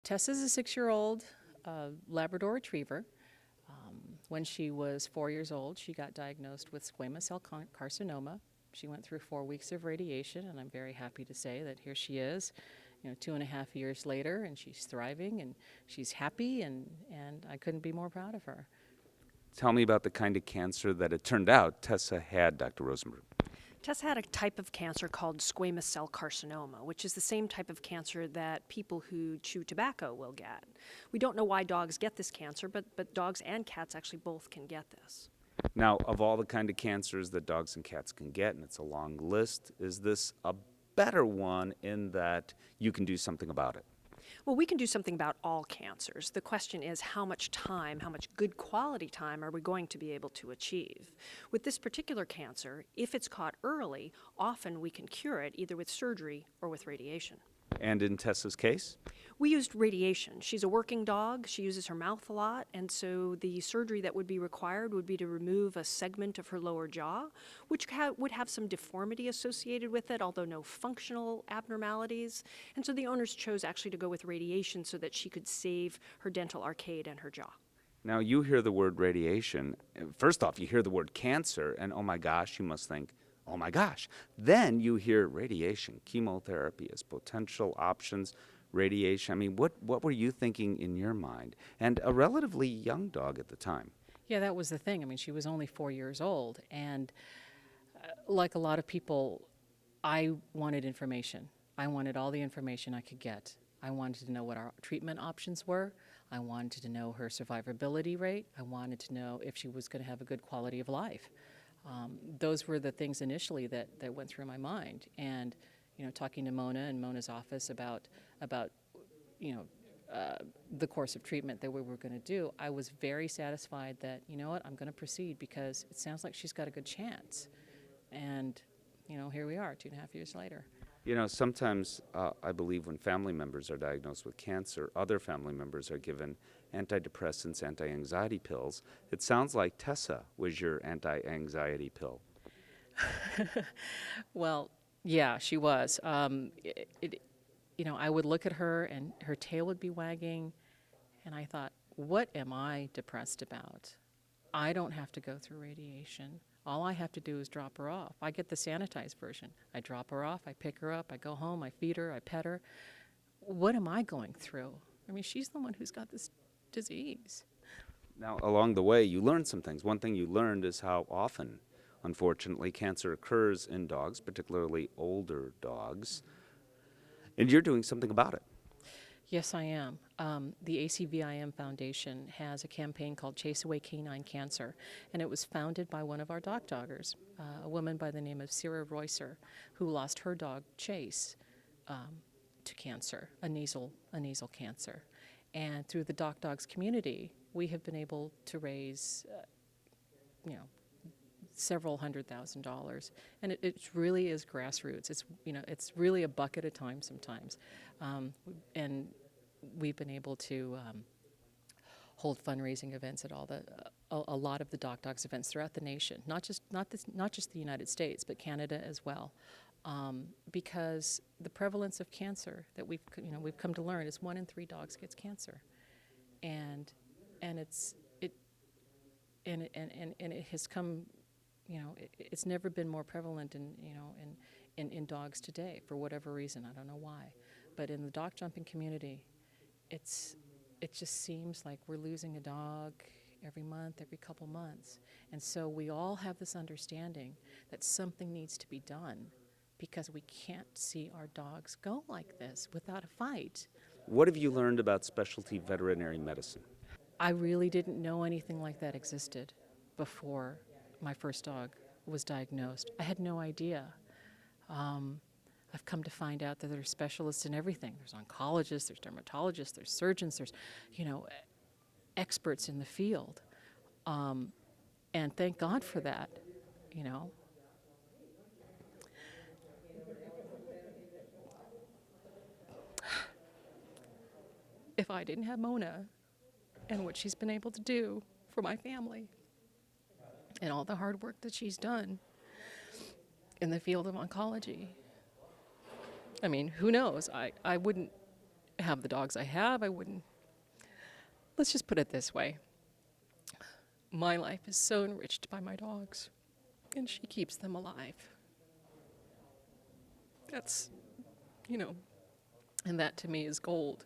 Tessa's a 6-year-old Labrador Retriever. When she was 4 years old, she got diagnosed with squamous cell carcinoma. She went through 4 weeks of radiation, and I'm very happy to say that here she is, 2.5 years later, and she's thriving, and she's happy, and I couldn't be more proud of her. Tell me about the kind of cancer that it turned out Tessa had, Dr. Rosenberg. Tessa had a type of cancer called squamous cell carcinoma, which is the same type of cancer that people who chew tobacco will get. We don't know why dogs get this cancer, but dogs and cats actually both can get this. Now, of all the kind of cancers that dogs and cats can get, and it's a long list, is this a better one in that you can do something about it? Well, we can do something about all cancers. The question is how much time, how much good quality time are we going to be able to achieve? With this particular cancer, if it's caught early, often we can cure it either with surgery or with radiation. And in Tessa's case? We used radiation. She's a working dog. She uses her mouth a lot, and so the surgery that would be required would be to remove a segment of her lower jaw, which would have some deformity associated with it, although no functional abnormalities. And so the owners chose actually to go with radiation so that she could save her dental arcade and her jaw. Now, you hear the word radiation. First off, you hear the word cancer, and oh my gosh, you must think, oh my gosh. Then you hear radiation, chemotherapy as potential options, radiation. I mean, what were you thinking in your mind? And a relatively young dog at the time. Yeah, that was the thing. I mean, she was only 4 years old, and like a lot of people, I wanted information. I wanted all the information I could get. I wanted to know what our treatment options were. I wanted to know her survivability rate. I wanted to know if she was going to have a good quality of life. Those were the things initially that went through my mind. And, talking to Mona in Mona's office about the course of treatment that we were going to do, I was very satisfied that, you know what, I'm going to proceed because it sounds like she's got a good chance. And, here we are 2.5 years later. Sometimes I believe when family members are diagnosed with cancer, other family members are given antidepressants, anti-anxiety pills. It sounds like Tessa was your anti-anxiety pill. Well, yeah, she was. I would look at her and her tail would be wagging, and I thought, what am I depressed about? I don't have to go through radiation. All I have to do is drop her off. I get the sanitized version. I drop her off, I pick her up, I go home, I feed her, I pet her. What am I going through? I mean, she's the one who's got this disease. Now, along the way, you learned some things. One thing you learned is how often, unfortunately, cancer occurs in dogs, particularly older dogs. And you're doing something about it. Yes, I am. The ACVIM Foundation has a campaign called Chase Away Canine Cancer, and it was founded by one of our DockDoggers, a woman by the name of Sarah Reusser, who lost her dog, Chase, to cancer, a nasal cancer. And through the DockDogs community, we have been able to raise, several $100,000, and it really is grassroots. It's really a buck at a time sometimes, and we've been able to hold fundraising events at a lot of the DockDogs events throughout the nation, not just the United States, but Canada as well, because the prevalence of cancer that we've come to learn is 1 in 3 dogs gets cancer, and it has come. It's never been more prevalent in dogs today for whatever reason. I don't know why, but in the dog jumping community, it just seems like we're losing a dog every month, every couple months, and so we all have this understanding that something needs to be done because we can't see our dogs go like this without a fight. What have you learned about specialty veterinary medicine? I really didn't know anything like that existed before my first dog was diagnosed. I had no idea. I've come to find out that there are specialists in everything. There's oncologists, there's dermatologists, there's surgeons, there's, experts in the field. And thank God for that, If I didn't have Mona and what she's been able to do for my family, and all the hard work that she's done in the field of oncology. I mean, who knows? I wouldn't have the dogs I have, I wouldn't. Let's just put it this way. My life is so enriched by my dogs, and she keeps them alive. That's, and that to me is gold.